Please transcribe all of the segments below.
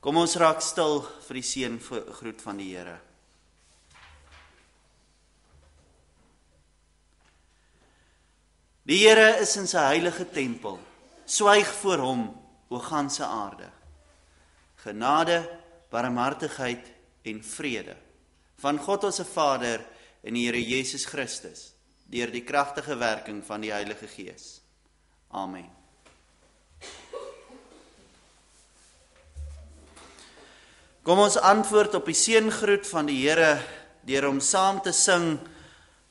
Kom ons raak stil vir die seëngroet van die Here. Die Here is in sy heilige tempel. Swyg voor hom, o ganse aarde. Genade, barmhartigheid en vrede van God ons Vader en die Here Jesus Christus, deur die kragtige werking van die Heilige Gees. Amen. Kom ons antwoord op die seëngroet van die Here deur om saam te sing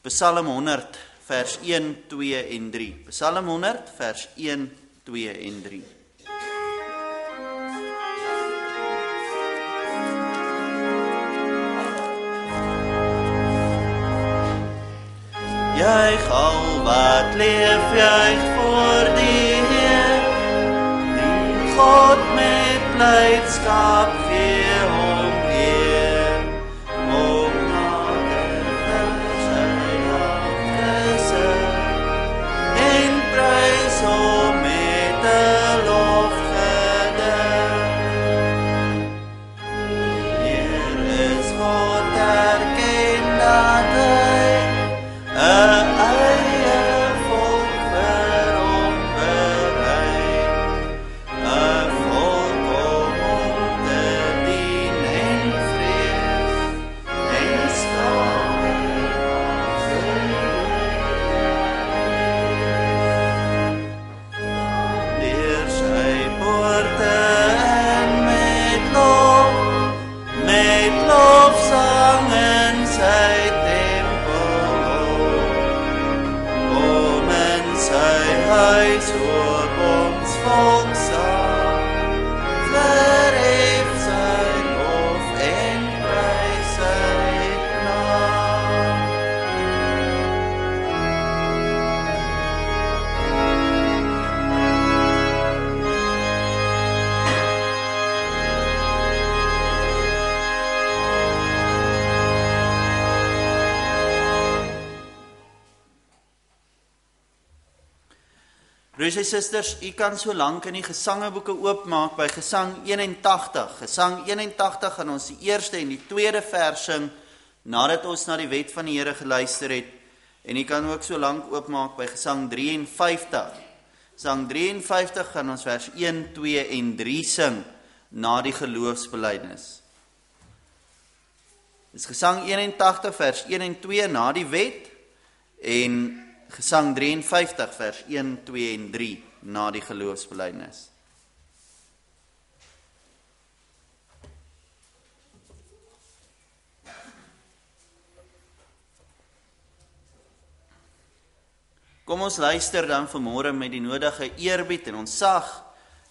Psalm 100 vers 1, 2 en 3. Psalm 100 vers 1, 2 en 3. Juich al wat leef, juich voor die Heer, die God met blijdschap gee hom eer. Om nader vir sy hafte en prys hom met 'n lofgedig. Heer is God, erken dat hy 'n eie volk vir hom berei, 'n volk om te dien en vrees, en skade van sy wees. Deur sy poorte en met lofsang in sy huis hoop ons volk saam, verhef sy lof en prys sy naam. Broers en susters, u kan so lank in die gesangeboeke oopmaak by Gesang 81. Gesang 81 gaan ons die eerste en die tweede vers sing, nadat ons na die wet van die Here geluister het. En u kan ook so lank oopmaak by Gesang 53. Gesang 53 gaan ons vers 1, 2 en 3 sing, na die geloofsbelijdenis. Dis Gesang 81 vers 1 en 2 na die wet, en Gesang 53 vers 1, 2 en 3 na die geloofsbelijdenis. Kom ons luister dan vanmôre met die nodige eerbied en ontzag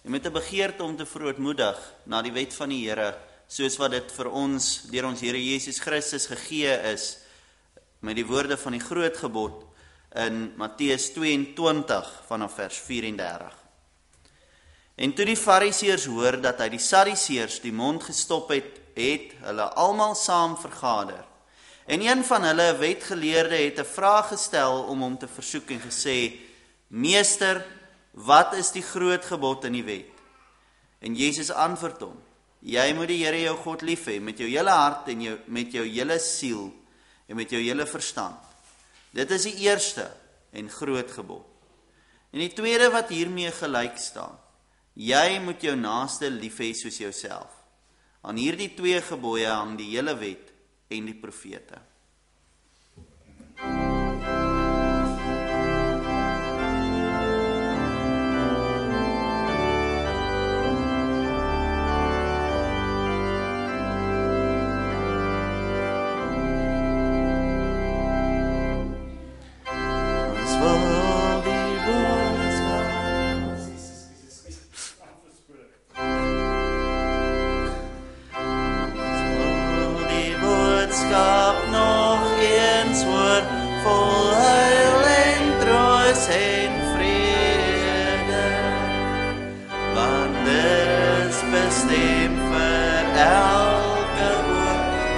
en met 'n begeerte om te verootmoedig na die wet van die Here, soos wat dit vir ons deur ons Here Jesus Christus gegee is, met die woorde van die groot gebod in Matteus 22 vanaf vers 34. En toe die Fariseërs hoor dat hy die Sadduseërs die mond gestop het hulle almal saam vergader. En een van hulle, 'n wetgeleerde, het 'n vraag gestel om hom te versoek en gesê: Meester, wat is die groot gebod in die wet? En Jesus antwoord hom: Jy moet die Here jou God lief hê met jou hele hart en met jou hele siel en met jou hele verstand. Dit is die eerste en groot gebod. En die tweede wat hiermee gelyk staan: Jy moet jou naaste lief hê soos jouself. Aan hierdie twee gebooie hang die hele wet en die profete.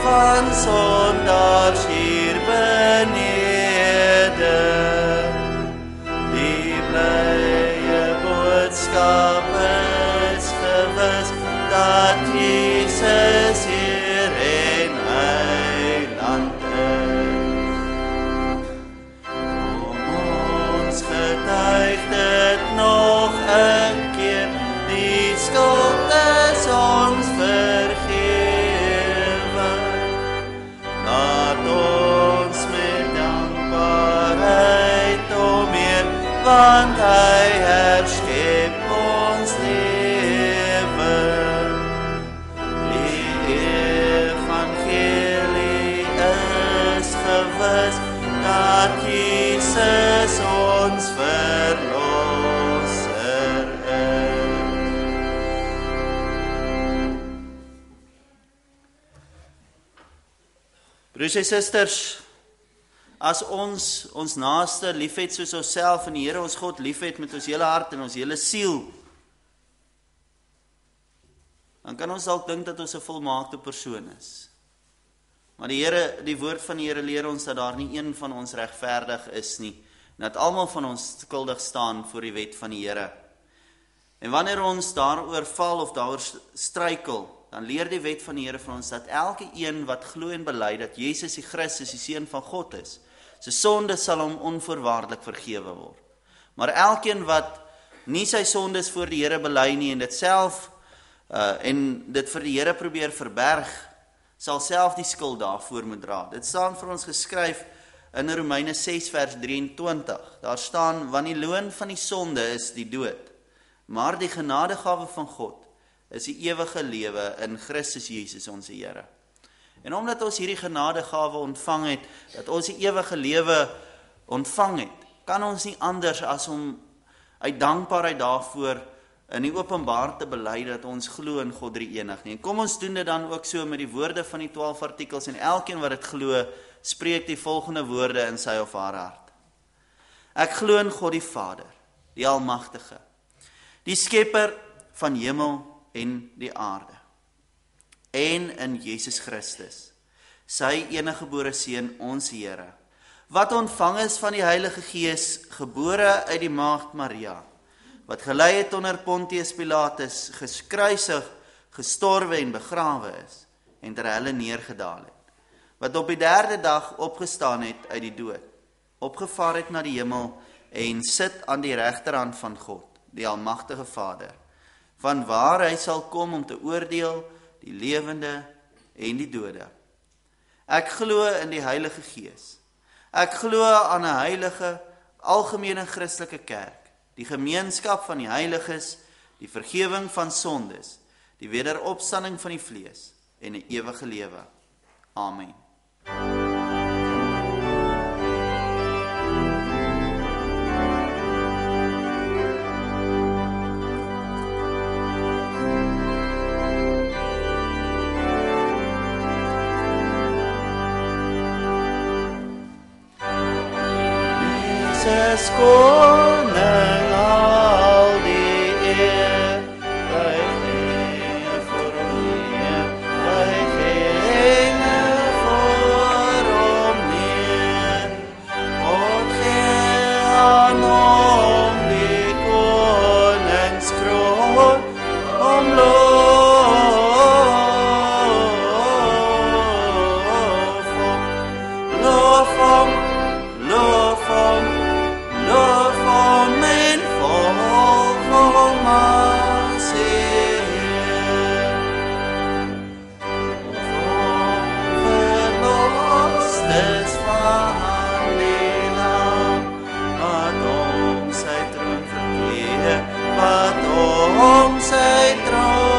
Van sondaars hier benede, die blye boodskap is gewis dat die skuld is ons vergewe. Laat ons met dankbaarheid omheen, want hy herskep ons lewe. Die evangelie is gewis, dat Jesus ons verlosser is. Broers en susters, as ons naaste liefhet soos onsself en die Here ons God liefhet met ons hele hart en ons hele siel, dan kan ons dalk dink dat ons 'n volmaakte persoon is. Maar die woord van die Here leer ons dat daar nie een van ons regverdig is nie, en dat almal van ons skuldig staan voor die wet van die Here. En wanneer ons daaroor val of daaroor struikel, dan leer die wet van die Here vir ons dat elke een wat glo en bely dat Jesus die Christus, die Seun van God is, sy sonde sal hom onvoorwaardelik vergewe word. Maar elkeen wat nie sy sondes voor die Here bely nie en dit self en dit vir die Here probeer verberg, sal self die skuld daarvoor moet dra. Dit staan vir ons geskryf in Romeine 6 vers 23. Daar staan, want die loon van die sonde is die dood, maar die genadegawe van God is die ewige lewe in Christus Jesus ons Here. En omdat ons hierdie genadegawe ontvang het, dat ons die ewige lewe ontvang het, kan ons nie anders as om uit dankbaarheid daarvoor in die openbaar te bely dat ons glo in God drie-enig nie. En kom ons doen dit dan ook so met die woorde van die 12 artikels, en elkeen wat dit glo, spreek die volgende woorde in sy of haar hart. Ek glo in God die Vader, die Almagtige, die Skepper van hemel en die aarde, en in Jesus Christus, sy eniggebore Seun, ons Here, wat ontvang is van die Heilige Gees, gebore uit die maagd Maria, wat gelei het onder Pontius Pilatus, gekruisig, gestorwe en begrawe is, en ter helle neergedaal het, wat op die 3de dag opgestaan het uit die dood, opgevaar het na die hemel, en sit aan die regterhand van God, die Almagtige Vader, van waar hy sal kom om te oordeel die lewende en die dode. Ek glo in die Heilige Gees. Ek glo aan 'n heilige, algemene Christelike kerk, die gemeenskap van die heiliges, die vergewing van sondes, die wederopstanding van die vlees en 'n ewige lewe. Amen. Jesus koning al die eer, hy gee vir hom neer, hy gee vir hom neer. God gee aan hom die koningskroon, om loof hom, en volg hom as Heer. Verlost is van die Lam, wat om sy troon verkeer, wat om sy troon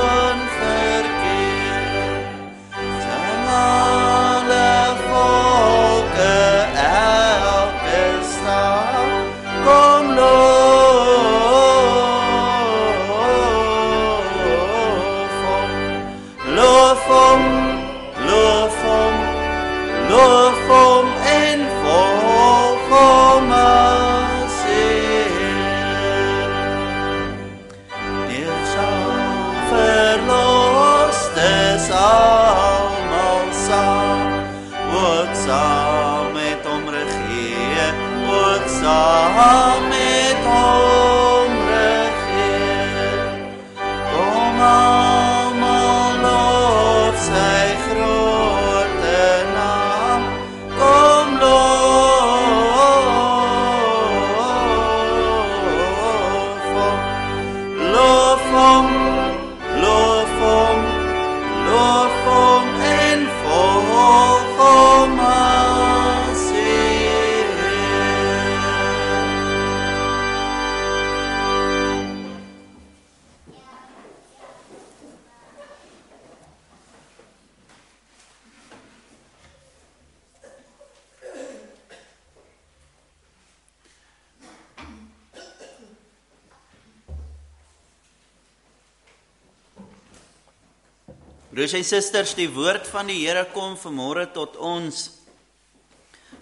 Broers en susters, die woord van die Here kom vanmôre tot ons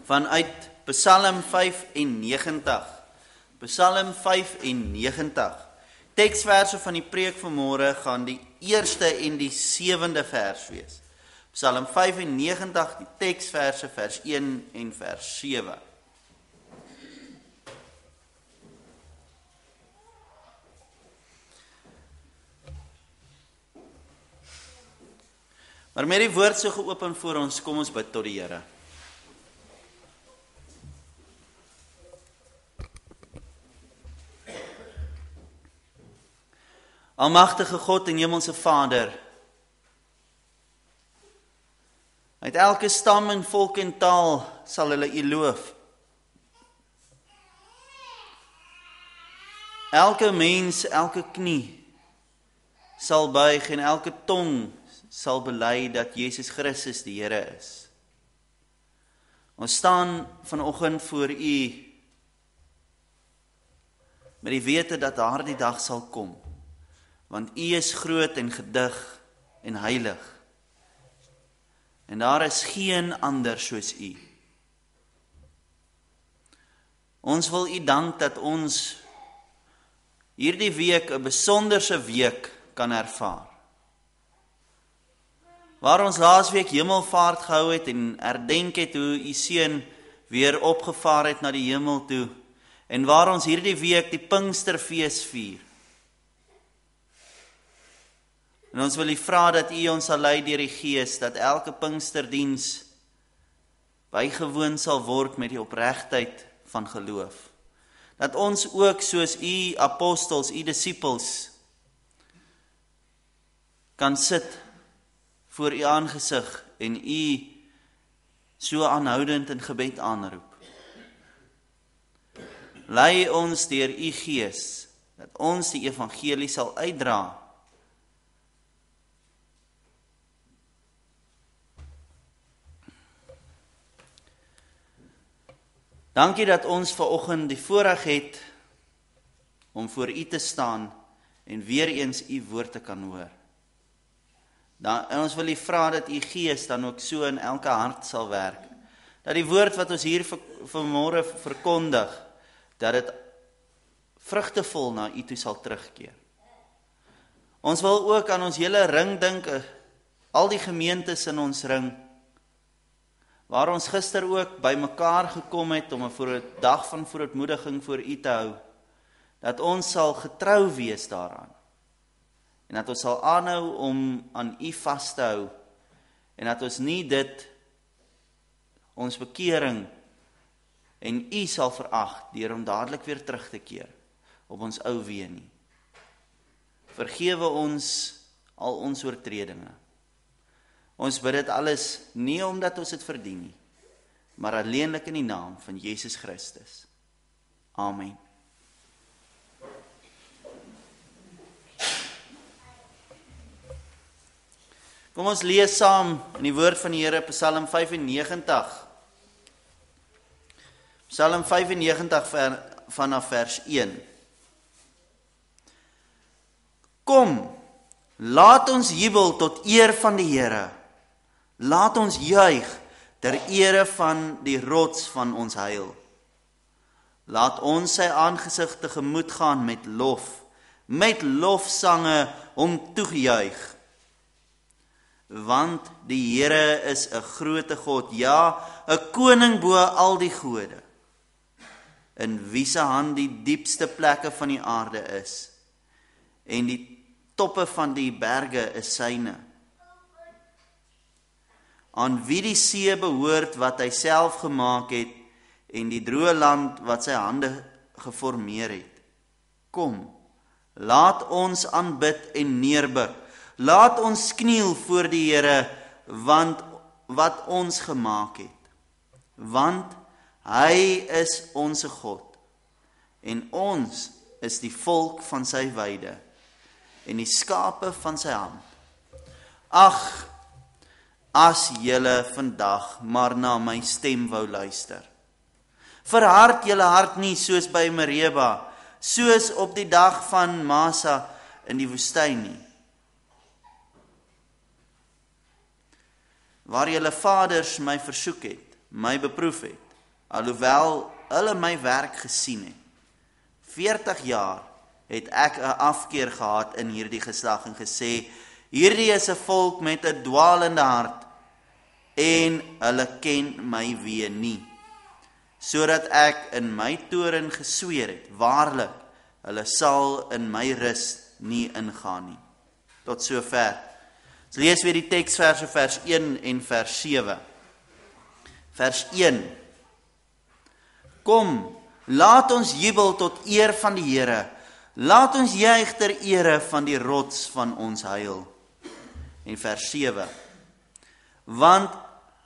vanuit Psalm 95. Psalm 95. Teksverse van die preek vanmôre gaan die eerste en die 7de vers wees. Psalm 95, die teksverse vers 1 en vers 7. Maar met die woord so geopen voor ons, kom ons bid tot die Here. Almagtige God en Hemelse Vader, uit elke stam en volk en taal sal hulle U loof. Elke mens, elke knie sal buig en elke tong sal bely dat Jesus Christus die Here is. Ons staan vanoggend voor U met die wete dat daardie dag sal kom, want U is groot en gedig en heilig. En daar is geen ander soos U. Ons wil U dank dat ons hierdie week 'n besonderse week kan ervaar. Waar ons laasweek hemelvaart gehou het en herdenk het hoe U seun weer opgevaar het na die hemel toe, en waar ons hierdie week die Pinksterfees vier. En ons wil U vra dat U ons sal lei deur die Gees, dat elke Pinksterdiens bygewoon sal word met die opregtheid van geloof. Dat ons ook soos U apostels, U disippels, kan sit voor U aangesig en U so aanhoudend in gebed aanroep. Lei ons deur U Gees, dat ons die evangelie sal uitdra. Dankie dat ons vanoggend die voorreg het om voor U te staan en weer eens U woord te kan hoor. En ons wil U vra dat U Gees dan ook so in elke hart sal werk. Dat die woord wat ons hier vanmôre verkondig, dat dit vrugtevol na U toe sal terugkeer. Ons wil ook aan ons hele ring dink, al die gemeentes in ons ring, waar ons gister ook by mekaar gekom het om 'n dag van verootmoediging voor U te hou, dat ons sal getrou wees daaraan. En dat ons sal aanhou om aan U vas te hou, en dat ons nie ons bekering en U sal verag deur om dadelik weer terug te keer op ons ou weë nie. Vergewe ons al ons oortredinge. Ons bid dit alles nie omdat ons dit verdien nie, maar alleenlik in die naam van Jesus Christus. Amen. Kom ons lees saam in die woord van die Here, Psalm 95. Psalm 95 vanaf vers 1. Kom, laat ons jubel tot eer van die Here. Laat ons juig ter ere van die rots van ons heil. Laat ons sy aangesig tegemoet gaan met lofsange hom toejuig. Want die Here is 'n groote God, ja, 'n koning bo al die gode, in wie se hand die diepste plekke van die aarde is, en die toppe van die berge is syne. Aan wie die see behoort wat hy self gemaak het, en die droë land wat sy hande geformeer het. Kom, laat ons aanbid en neerbuk. Laat ons kniel voor die Here, want wat ons gemaak het. Want hy is ons God, en ons is die volk van sy weide, en die skape van sy hand. Ag, as julle vandag maar na my stem wou luister. Verhard julle hart nie soos by Mereba, soos op die dag van Massa in die woestyn nie. waar julle vaders my versoek het, my beproef het, alhoewel hulle my werk gesien het. 40 jaar het ek 'n afkeer gehad in hierdie geslag en gesê, hierdie is 'n volk met 'n dwaalende hart, en hulle ken my weë nie, sodat ek in my toorn gesweer het, waarlik, hulle sal in my rus nie ingaan nie. Tot sover. Ons lees weer die teksverse vers 1 en vers 7. Vers 1. Kom, laat ons jubel tot eer van die Here. Laat ons juig ter ere van die rots van ons heil. En vers 7. Want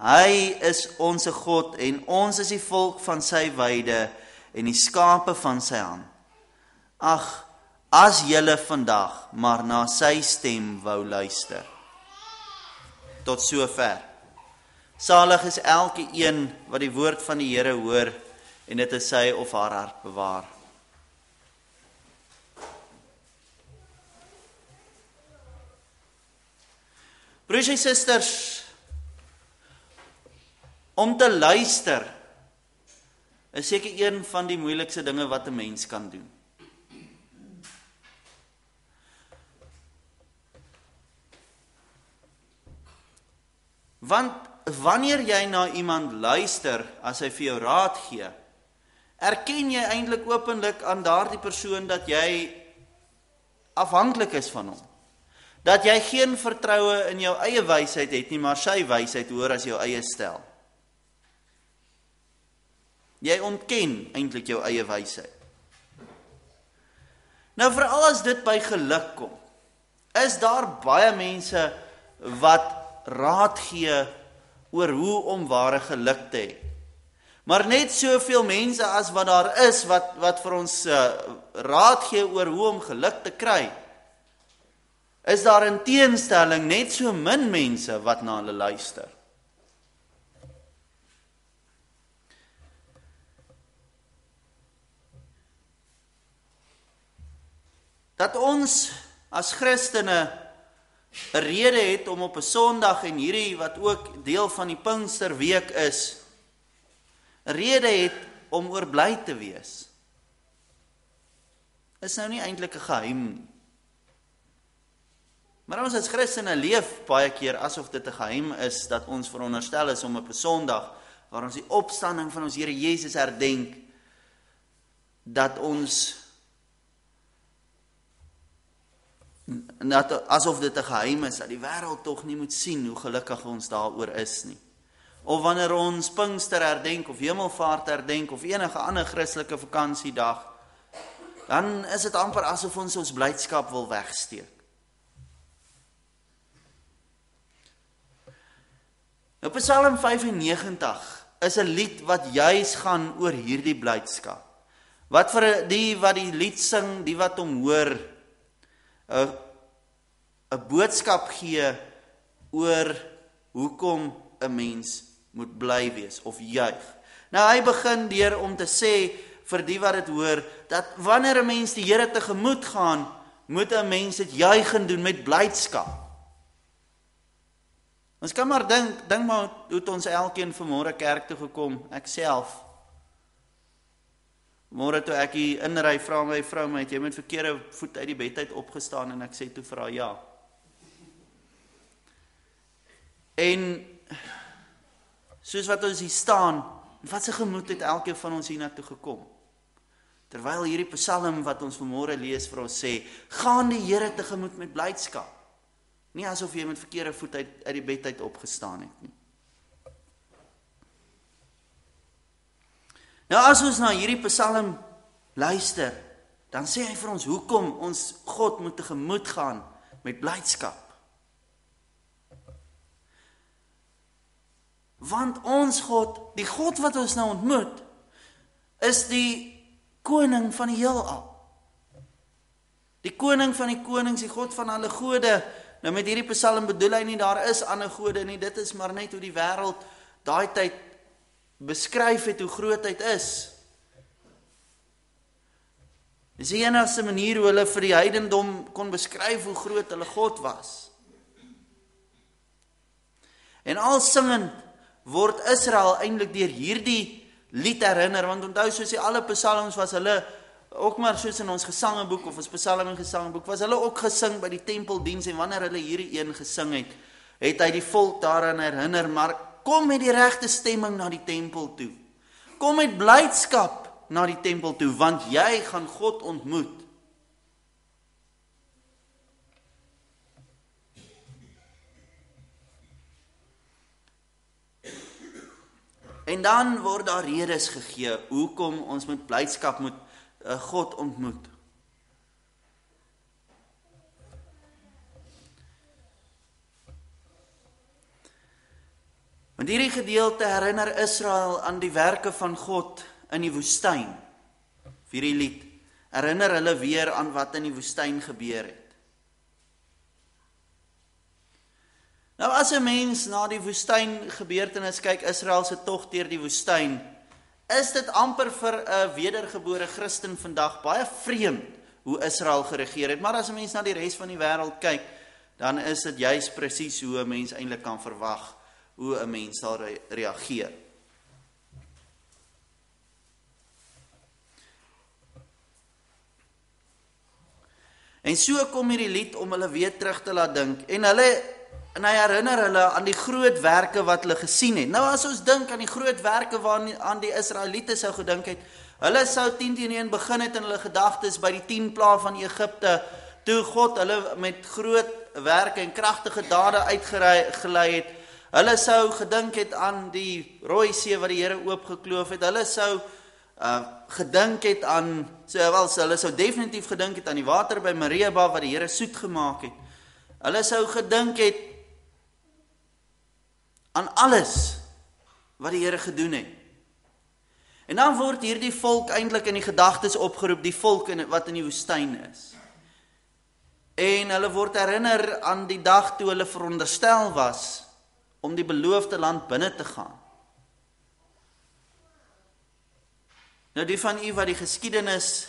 hy is ons God en ons is die volk van sy weide en die skape van sy hand. Ag, as julle vandag maar na sy stem wou luister. Tot sover. Salig is elke een wat die woord van die Here hoor en dit in sy of haar hart bewaar. Broers en susters, om te luister is seker een van die moeilikste dinge wat 'n mens kan doen. Want wanneer jy na iemand luister, as hy vir jou raad gee, erken jy eintlik openlik aan daardie persoon dat jy afhanklik is van hom. Dat jy geen vertroue in jou eie wysheid het nie, maar sy wysheid hoor as jou eie stel. Jy ontken eintlik jou eie wysheid. Nou veral as dit by geluk kom, is daar baie mense wat raad gee oor hoe om ware geluk te hê. Maar net soveel mense as wat daar is wat vir ons raad gee oor hoe om geluk te kry, is daar in teenstelling net so min mense wat na hulle luister. Dat ons as Christene 'n rede het om op 'n Sondag en hierdie wat ook deel van die Pinksterweek is, 'n rede het om oor bly te wees, is nou nie eintlik 'n geheim nie. Maar ons as Christene leef baie keer asof dit 'n geheim is, dat ons veronderstel is om op 'n Sondag, waar ons die opstanding van ons Here Jesus herdenk, dat ons asof dit 'n geheim is, dat die wêreld tog nie moet sien hoe gelukkig ons daaroor is nie. Of wanneer ons Pinkster herdenk, of Hemelvaart herdenk, of enige ander Christelike vakansiedag, dan is dit amper asof ons blydskap wil wegsteek. Nou Psalm 95 is 'n lied wat juis gaan oor hierdie blydskap. Wat vir die wat die lied sing, die wat hom hoor, 'n boodskap gee oor hoekom 'n mens moet bly wees of juig. Nou hy begin deur om te sê vir die wat dit hoor, dat wanneer 'n mens die Here tegemoet gaan, moet 'n mens dit juigend doen met blydskap. Ons kan maar dink maar hoe het ons elkeen vanmôre kerk toe gekom, ek self. Môre toe ek hier inry, vra my vrou my, het jy met verkeerde voet uit die bed uit opgestaan, en ek sê toe vir haar ja. En soos wat ons hier staan, wat se gemoed het elkeen van ons hiernatoe gekom? Terwyl hierdie Psalm wat ons vanmôre lees vir ons sê, gaan die Here tegemoet met blydskap. Nie asof jy met verkeerde voet uit die bed uit opgestaan het nie. Nou as ons na hierdie Psalm luister, dan sê hy vir ons hoekom ons God moet tegemoet gaan met blydskap. Want ons God, die God wat ons nou ontmoet, is die koning van die heelal. Die koning van die konings, die God van alle gode. Nou met hierdie Psalm bedoel hy nie daar is ander gode nie, dit is maar net hoe die wêreld daai tyd beskryf het hoe grootheid is. Dis die enigste manier hoe hulle vir die heidendom kon beskryf hoe groot hulle God was. En al singend word Israel eintlik deur hierdie lied herinner, want onthou soos die alle psalms was hulle, ook maar soos in ons gesangeboek of ons psalm en gesangboek, was hulle ook gesing by die tempeldiens, en wanneer hulle hierdie een gesing het, het hy die volk daaraan herinner, maar kom met die regte stemming na die tempel toe. Kom met blydskap na die tempel toe, want jy gaan God ontmoet. En dan word daar redes gegee, hoekom ons met blydskap moet God ontmoet. Want hierdie gedeelte herinner Israel aan die werke van God in die woestyn. Vir hierdie lied herinner hulle weer aan wat in die woestyn gebeur het. Nou as 'n mens na die woestyn gebeurtenis kyk, Israel se tog deur die woestyn, is dit amper vir 'n wedergebore Christen vandag baie vreemd hoe Israel geregeer het. Maar as 'n mens na die res van die wêreld kyk, dan is dit juis presies hoe 'n mens eintlik kan verwag hoe 'n mens sal reageer. En so kom hierdie lied om hulle weer terug te laat dink, en hy herinner hulle aan die groot werke wat hulle gesien het. Nou as ons dink aan die groot werke waaraan die Israeliete sou gedink het, hulle sou 10-1 begin het in hulle gedagtes by die 10 plaae van Egipte, toe God hulle met groot werke en kragtige dade uitgelei het. Hulle sou gedink het aan die Rooi See wat die Here oopgekloof het. Hulle sou gedink het aan, hulle sou definitief gedink het aan die water by Meribah wat die Here soet gemaak het. Hulle sou gedink het aan alles wat die Here gedoen het. En dan word hierdie volk eintlik in die gedagtes opgeroep, die volk wat in die woestyn is. En hulle word herinner aan die dag toe hulle veronderstel was om die beloofde land binne te gaan. Nou die van u wat die geskiedenis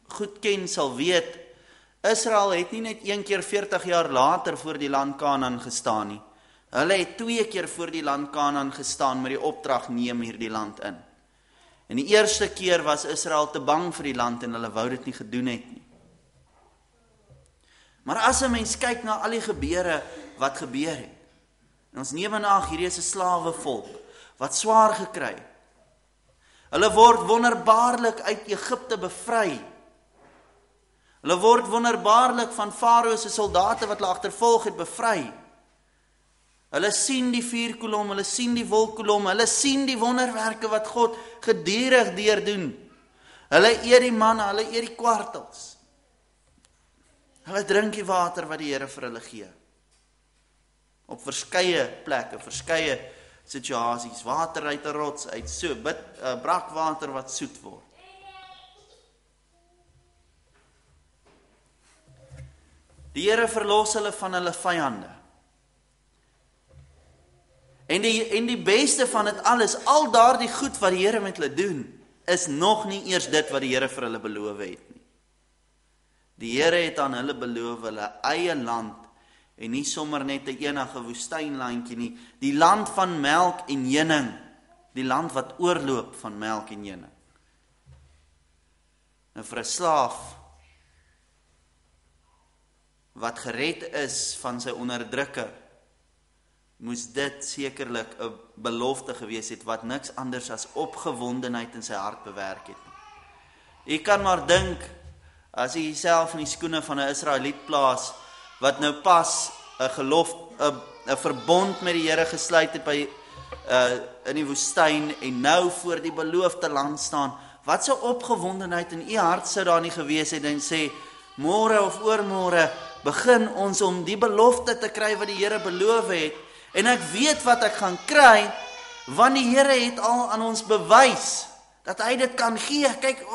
goed ken sal weet, Israel het nie net een keer 40 jaar later voor die land Kanaan gestaan nie. Hulle het 2 keer voor die land Kanaan gestaan met die opdrag neem hierdie land in. En die eerste keer was Israel te bang vir die land en hulle wou dit nie gedoen het nie. Maar as 'n mens kyk na al die gebeure wat gebeur het, en ons neem in ag, hierdie is 'n slawevolk wat swaar gekry het. Hulle word wonderbaarlik uit Egipte bevry. Hulle word wonderbaarlik van Farao se soldate wat hulle agtervolg het bevry. Hulle sien die vuurkolom, hulle sien die wolkkolom, hulle sien die wonderwerke wat God gedurig deurdoen. Hulle eet die manna, hulle eet die kwartels. Hulle drink die water wat die Here vir hulle gee. Op verskeie plekke, verskeie situasies, water uit 'n rots uit, so brakwater wat soet word. Die Here verlos hulle van hulle vyande. En die beste van dit alles, al daardie goed wat die Here met hulle doen, is nog nie eers dit wat die Here vir hulle beloof het nie. Die Here het aan hulle beloof hulle eie land, en nie sommer net 'n enige woestynlandjie nie, die land van melk en honing, die land wat oorloop van melk en honing. Nou vir 'n slaaf wat gered is van sy onderdrukker, moes dit sekerlik 'n belofte gewees het wat niks anders as opgewondenheid in sy hart bewerk het. Jy kan maar dink, as jy jouself in die skoene van 'n Israeliet plaas, wat nou pas 'n verbond met die Here gesluit het in die woestyn en nou voor die beloofde land staan, wat so opgewondenheid in u hart sou daar nie gewees het en sê, môre of oormôre begin ons om die belofte te kry wat die Here beloof het, en ek weet wat ek gaan kry, want die Here het al aan ons bewys dat hy dit kan gee. Kyk,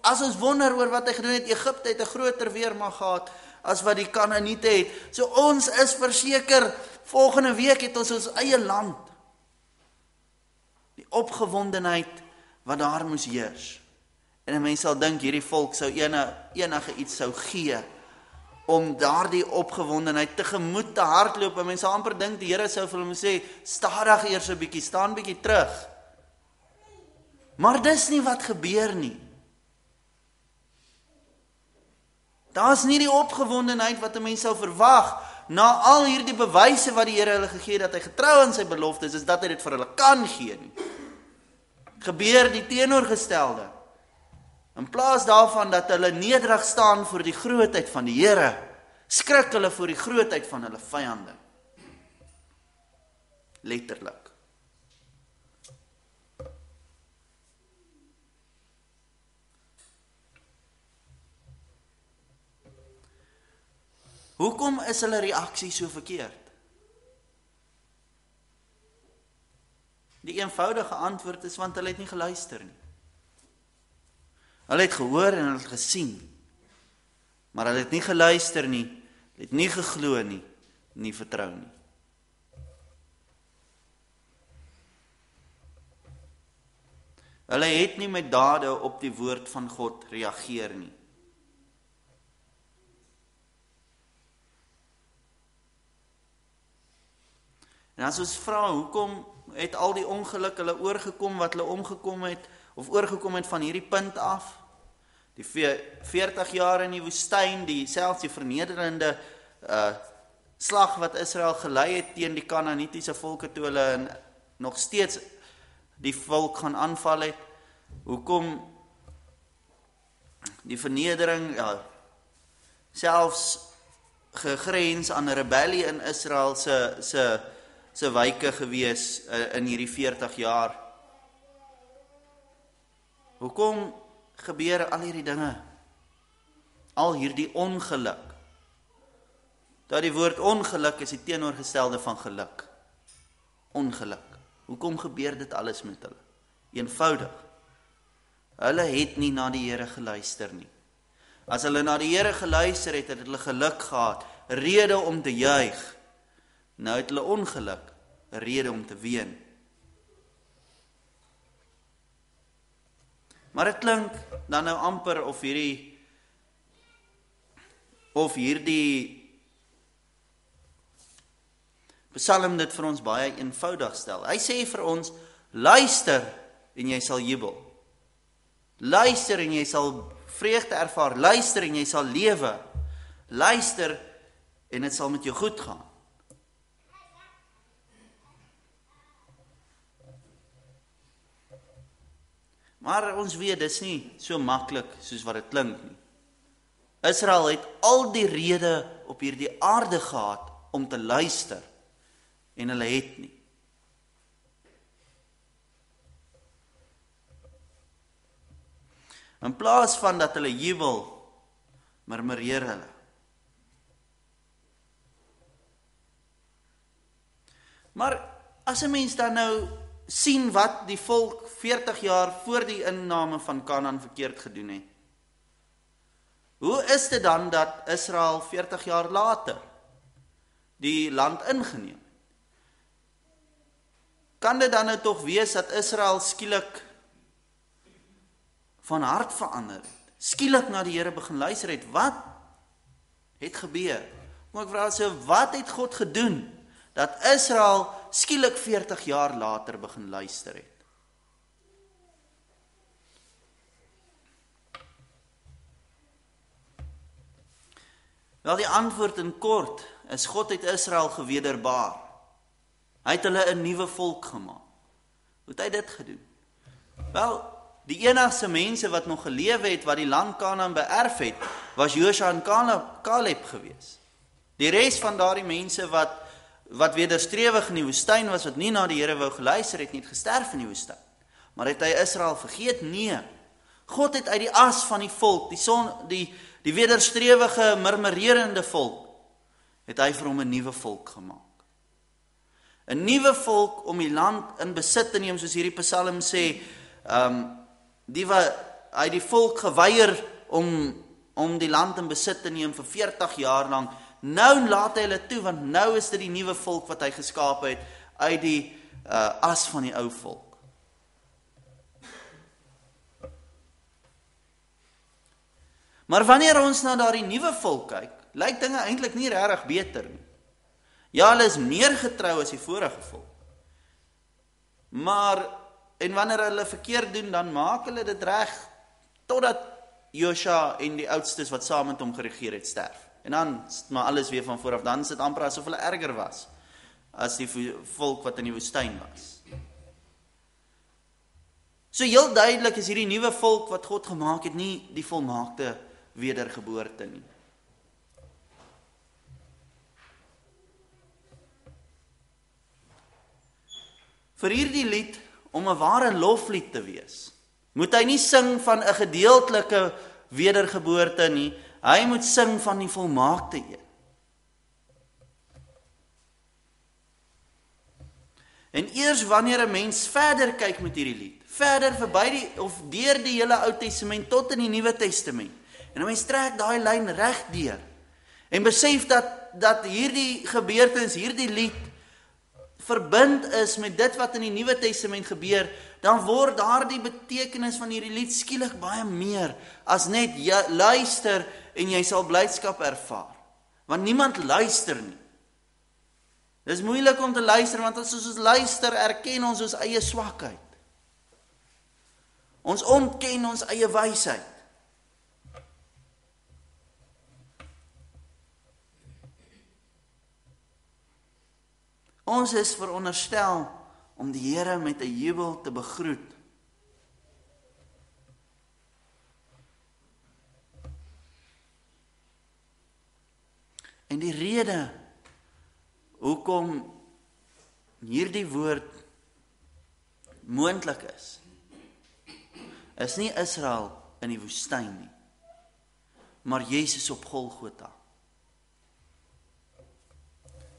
as ons wonder oor wat hy gedoen het, Egipte het 'n groter weermag gehad as wat die Kanaaniete het. So ons is verseker, volgende week het ons ons eie land. Die opgewondenheid wat daar moes heers. En 'n mens sal dink hierdie volk sou enige iets sou gee om daardie opgewondenheid tegemoet te hardloop, en mense amper dink die Here sou vir hom sê, stadig eers 'n bietjie, staan bietjie terug. Maar dis nie wat gebeur nie. Daar is nie die opgewondenheid wat 'n mens sou verwag, na al hierdie bewyse wat die Here hulle gegee het, dat hy getrou aan sy beloftes is, dat hy dit vir hulle kan gee nie. Gebeur die teenoorgestelde. In plaas daarvan dat hulle nederig staan voor die grootheid van die Here, skrik hulle voor die grootheid van hulle vyande. Letterlik. Hoekom is hulle reaksie so verkeerd? Die eenvoudige antwoord is want hulle het nie geluister nie. Hulle het gehoor en hulle het gesien, maar hulle het nie geluister nie, hulle het nie geglo nie, nie vertrou nie. Hulle het nie met dade op die woord van God reageer nie. En as ons vra, hoekom het al die ongeluk hulle oorgekom wat hulle omgekom het, of oorgekom het van hierdie punt af? Die 40 jaar in die woestyn, selfs die vernederende slag wat Israel gelei het teen die Kanaanitiese volke toe hulle nog steeds die volk gaan aanval het. Hoekom die vernedering, selfs gegrens aan 'n rebellie in Israel se wyke gewees in hierdie 40 jaar. Hoekom gebeur al hierdie dinge? Al hierdie ongeluk. Dat die woord ongeluk is die teenoorgestelde van geluk. Ongeluk. Hoekom gebeur dit alles met hulle? Eenvoudig. Hulle het nie na die Here geluister nie. As hulle na die Here geluister het, het hulle geluk gehad, rede om te juig. Nou het hulle ongeluk, 'n rede om te ween. Maar dit klink dan nou amper of hierdie Psalm dit vir ons baie eenvoudig stel. Hy sê vir ons, luister en jy sal jubel. Luister en jy sal vreugde ervaar. Luister en jy sal lewe. Luister en dit sal met jou goed gaan. Maar ons weet, dis nie so maklik soos wat dit klink nie. Israel het al die rede op hierdie aarde gehad om te luister, en hulle het nie. In plaas van dat hulle jubel, murmureer hulle. Maar as 'n mens dan nou sien wat die volk 40 jaar voor die inname van Kanaan verkeerd gedoen het, hoe is dit dan dat Israel 40 jaar later die land ingeneem het? Kan dit dan nou tog wees dat Israel skielik van hart verander het? Skielik na die Here begin luister het? Wat het gebeur? Maar ek vra so, wat het God gedoen dat Israel skielik 40 jaar later begin luister het? Wel, die antwoord in kort is God het Israel gewederbaar. Hy het hulle 'n nuwe volk gemaak. Hoe het hy dit gedoen? Wel, die enigste mense wat nog gelewe het wat die land Kanaan beerf het, was Josua en Caleb gewees. Die res van daardie mense wat wederstrewig in die woestyn was, wat nie na die Here wou geluister het, nie gesterf in die woestyn. Maar het hy Israel vergeet? Nee. God het uit die as van die volk, die wederstrewige, murmurerende volk, het hy vir hom 'n nuwe volk gemaak. 'n Nuwe volk om die land in besit te neem, soos hierdie Psalm sê, hy die volk geweier om die land in besit te neem vir 40 jaar lang. Nou laat hy hulle toe, want nou is dit die nuwe volk wat hy geskaap het uit die as van die ou volk. Maar wanneer ons na daardie nuwe volk kyk, lyk dinge eintlik nie regtig beter nie. Ja, hulle is meer getrou as die vorige volk. Maar, en wanneer hulle verkeerd doen, dan maak hulle dit reg, totdat Josua en die oudstes wat saam met hom geregeer het sterf. En dan is maar alles weer van vooraf, dan is dit amper asof hulle erger was, as die volk wat in die woestyn was. So heel duidelik is hierdie nuwe volk wat God gemaak het, nie die volmaakte wedergeboorte nie. Vir hierdie lied, om 'n ware loflied te wees, moet hy nie sing van 'n gedeeltelike wedergeboorte nie, hy moet sing van die volmaakte een. En eers wanneer 'n mens verder kyk met hierdie lied, verder verby deur die hele Ou Testament tot in die Nuwe Testament, en 'n mens trek daai lyn reg deur, en besef dat hierdie gebeurtenis, hierdie lied, verbind is met dit wat in die Nuwe Testament gebeur, dan word daardie betekenis van hierdie lied skielik baie meer, as net luister en jy sal blydskap ervaar. Want niemand luister nie. Dis moeilik om te luister, want as ons luister, erken ons ons eie swakheid. Ons ontken ons eie wysheid. Ons is veronderstel om die Here met 'n jubel te begroet. En die rede hoekom hierdie woord moontlik is nie Israel in die woestyn nie, maar Jesus op Golgotha.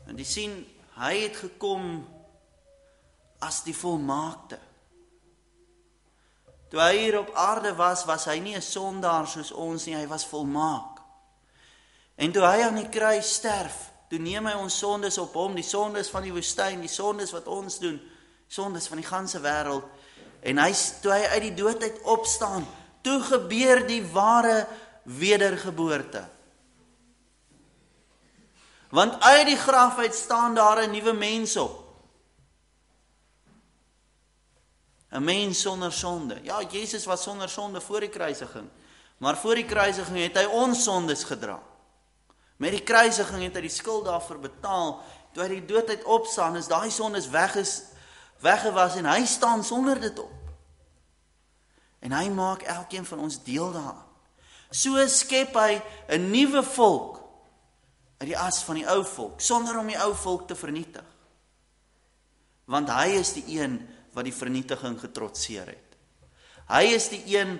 En jy sien, hy het gekom as die volmaakte. Toe hy hier op aarde was hy nie 'n sondaar soos ons nie, hy was volmaak. En toe hy aan die kruis sterf, toe neem hy ons sondes op hom, die sondes van die woestyn, die sondes wat ons doen, sondes van die ganse wêreld. En toe hy uit die dood uit opstaan, toe gebeur die ware wedergeboorte. Want uit die graf uit staan daar 'n nuwe mens op. 'n Mens sonder sonde. Ja, Jesus was sonder sonde voor die kruisiging. Maar voor die kruisiging het hy ons sondes gedra. Met die kruisiging het hy die skuld daarvoor betaal. Toe hy die dood uit opstaan, is daai sondes weggewas en hy staan sonder dit op. En hy maak elkeen van ons deel daaraan. So skep hy 'n nuwe volk uit die as van die ou volk, sonder om die ou volk te vernietig. Want hy is die een wat die vernietiging getrotseer het. Hy is die een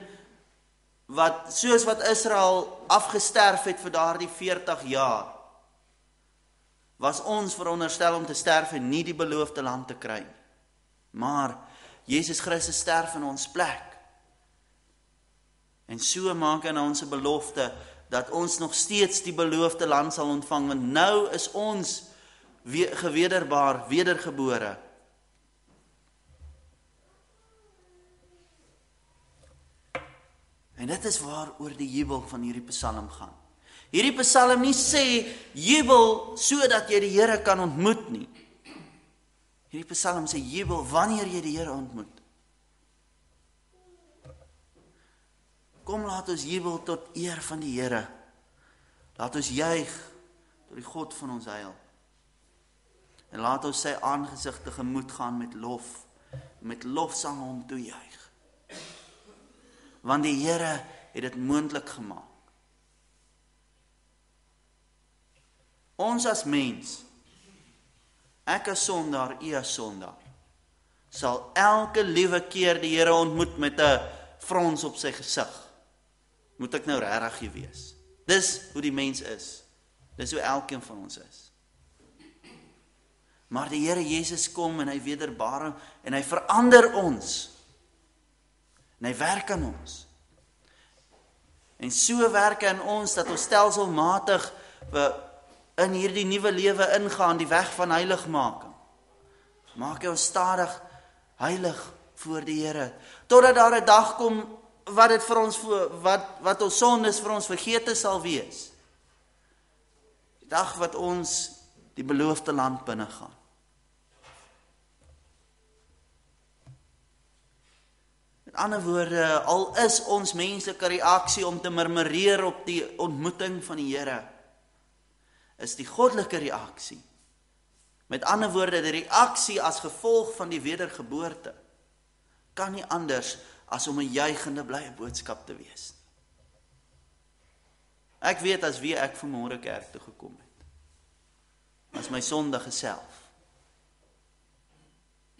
wat, soos wat Israel afgesterf het vir daardie 40 jaar, was ons veronderstel om te sterf en nie die beloofde land te kry. Maar Jesus Christus sterf in ons plek. En so maak hy aan ons 'n belofte dat ons nog steeds die beloofde land sal ontvang, want nou is ons gewederbaar, wedergebore. En dit is waaroor die jubel van hierdie psalm gaan. Hierdie psalm nie sê jubel sodat jy die Here kan ontmoet nie. Hierdie psalm sê jubel wanneer jy die Here ontmoet. Kom, laat ons jubel tot eer van die Here. Laat ons juig tot die God van ons heil. En laat ons sy aangesig tegemoet gaan met lof, met lofsang hom toejuig. Want die Here het dit moontlik gemaak. Ons as mens, ek as sondaar, u as sondaar, sal elke liewe keer die Here ontmoet met 'n frons op sy gesig. Moet ek nou regtig hier wees? Dis hoe die mens is. Dis hoe elkeen van ons is. Maar die Here Jesus kom en hy wederbaar en hy verander ons. En hy werk aan ons. En so werk hy aan ons dat ons stelselmatig in hierdie nuwe lewe ingaan, die weg van heiligmaking. Maak hy ons stadig heilig voor die Here, totdat daar 'n dag kom wat dit vir ons wat ons sondes vir ons vergete sal wees. Die dag wat ons die beloofde land binne gaan. Met ander woorde, al is ons menslike reaksie om te murmureer op die ontmoeting van die Here, is die goddelike reaksie. Met ander woorde, die reaksie as gevolg van die wedergeboorte, kan nie anders as om 'n juigende blye boodskap te wees. Ek weet as wie ek vanmôre kerk toe gekom het. As my sondige self.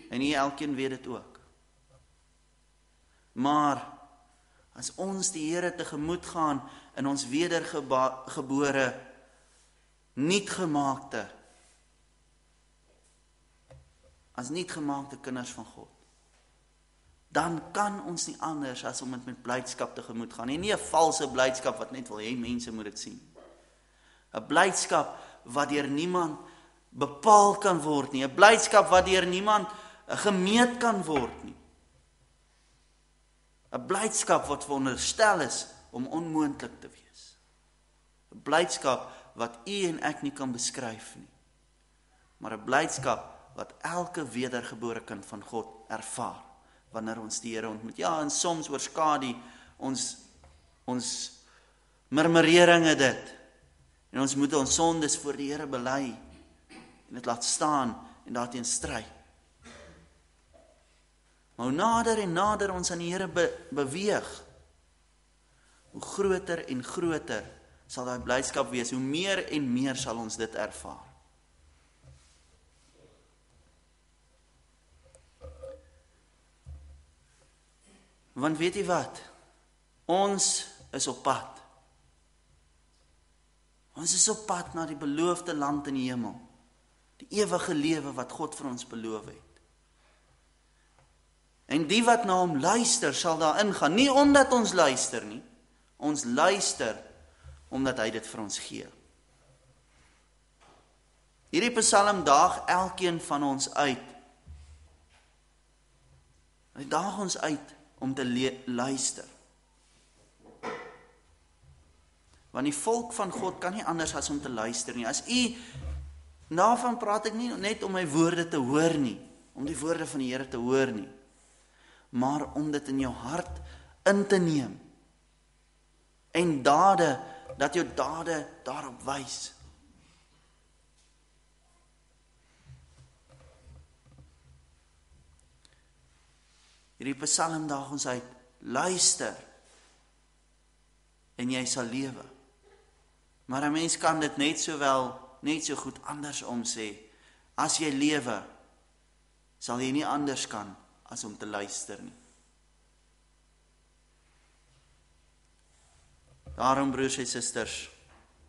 En nie elkeen weet dit ook. Maar as ons die Here tegemoet gaan in ons wedergebore, nuutgemaakte, as nuutgemaakte kinders van God, dan kan ons nie anders as om dit met blydskap tegemoet gaan. En nie 'n valse blydskap wat net wil hê mense moet dit sien. 'n Blydskap wat deur niemand bepaal kan word nie. 'n Blydskap wat deur niemand gemeet kan word nie. 'n Blydskap wat veronderstel is om onmoontlik te wees. 'n Blydskap wat u en ek nie kan beskryf nie. Maar 'n blydskap wat elke wedergebore kind van God ervaar wanneer ons die Here ontmoet. Ja, en soms oorskadu ons murmureringe dit. En ons moet ons sondes voor die Here bely en dit laat staan en daarteen stry. Maar hoe nader en nader ons aan die Here beweeg, hoe groter en groter sal daai blydskap wees, hoe meer en meer sal ons dit ervaar. Want weet jy wat? Ons is op pad. Ons is op pad na die beloofde land in die hemel. Die ewige lewe wat God vir ons beloof het. En die wat na hom luister sal daarin gaan. Nie omdat ons luister nie. Ons luister omdat hy dit vir ons gee. Hierdie Psalm daag elkeen van ons uit. Hy daag ons uit om te luister. Want die volk van God kan nie anders as om te luister nie. As u, daarvan praat ek nie net om my woorde te hoor nie, om die woorde van die Here te hoor nie, maar om dit in jou hart in te neem. En dat jou dade daarop wys. Hierdie Psalm daag ons uit, luister en jy sal lewe. Maar 'n mens kan dit net so goed andersom sê. As jy lewe, sal jy nie anders kan as om te luister nie. Daarom, broers en susters,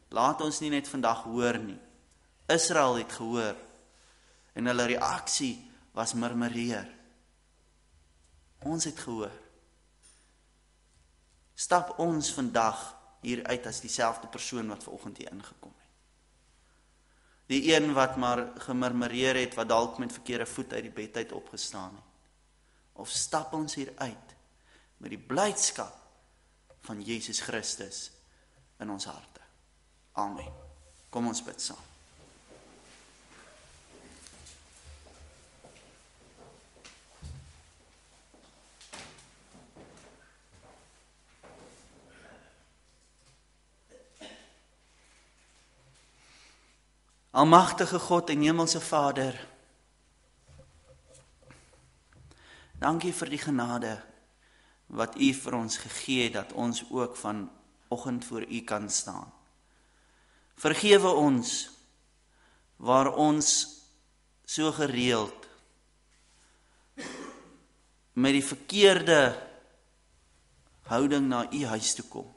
laat ons nie net vandag hoor nie. Israel het gehoor en hulle reaksie was murmureer. Ons het gehoor. Stap ons vandag hier uit as dieselfde persoon wat vanoggend hier ingekom het. Die een wat maar gemurmureer het, wat dalk met verkeerde voet uit die bed uit opgestaan het. Of stap ons hier uit met die blydskap van Jesus Christus in ons harte. Amen. Kom ons bid saam. Almagtige God en hemelse Vader, dankie vir die genade wat U vir ons gegee het, dat ons ook vanoggend voor U kan staan. Vergewe ons waar ons so gereeld met die verkeerde houding na U huis toe kom.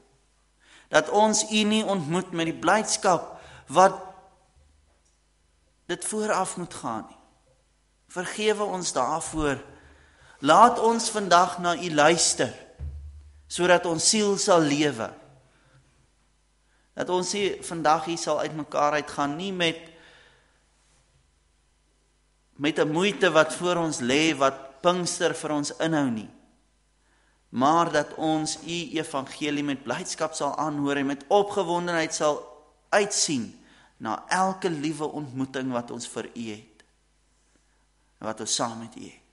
Dat ons U nie ontmoet met die blydskap wat dit vooraf moet gaan nie. Vergewe ons daarvoor. Laat ons vandag na U luister, sodat ons siel sal lewe. Dat ons nie vandag hier sal uitmekaar uitgaan, nie met 'n moeite wat voor ons lê, wat Pinkster vir ons inhou nie. Maar dat ons U evangelie met blydskap sal aanhoor en met opgewondenheid sal uitsien, na elke liewe ontmoeting wat ons vir U het, en wat ons saam met U het.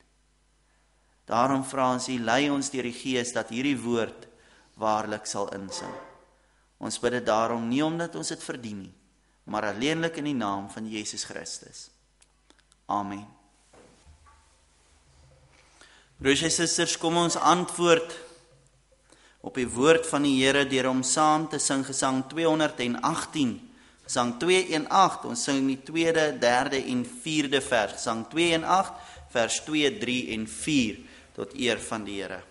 Daarom vra ons U, lei ons deur die Gees, dat hierdie woord waarlik sal insing. Ons bid dit daarom nie omdat ons dit verdien nie, maar alleenlik in die naam van Jesus Christus. Amen. Broers en susters, kom ons antwoord op die woord van die Here deur om saam te sing gesang 218. Gesang 218, ons sing die 2de, 3de en 4de vers. Gesang 218, vers 2, 3 en 4, tot eer van die Here.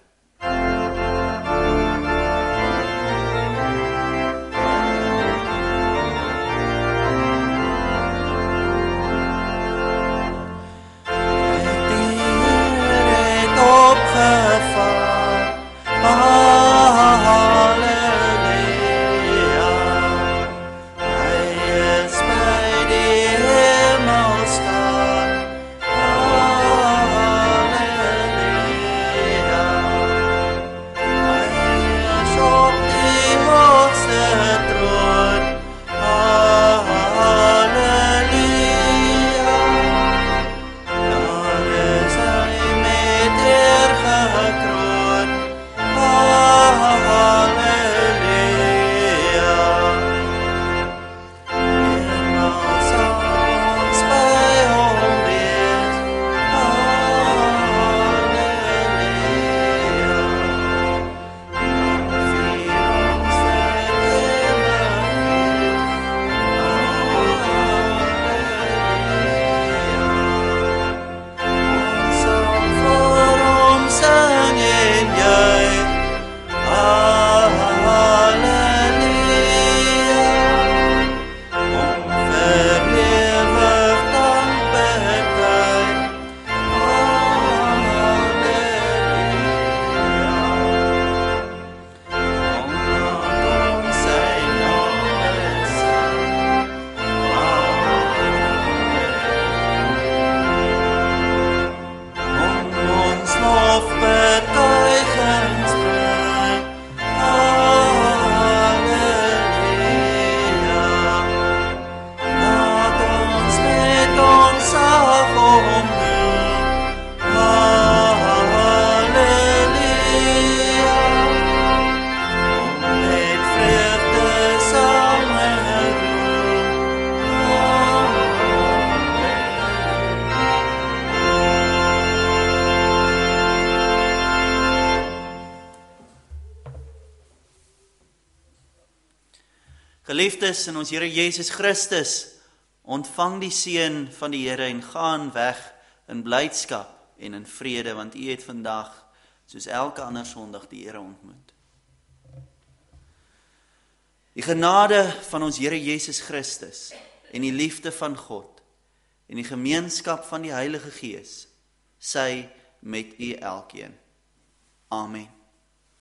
Geliefdes in ons Here Jesus Christus, ontvang die seën van die Here en gaan weg in blydskap en in vrede, want U het vandag, soos elke ander Sondag, die Here ontmoet. Die genade van ons Here Jesus Christus en die liefde van God en die gemeenskap van die Heilige Gees, sy met u elkeen. Amen.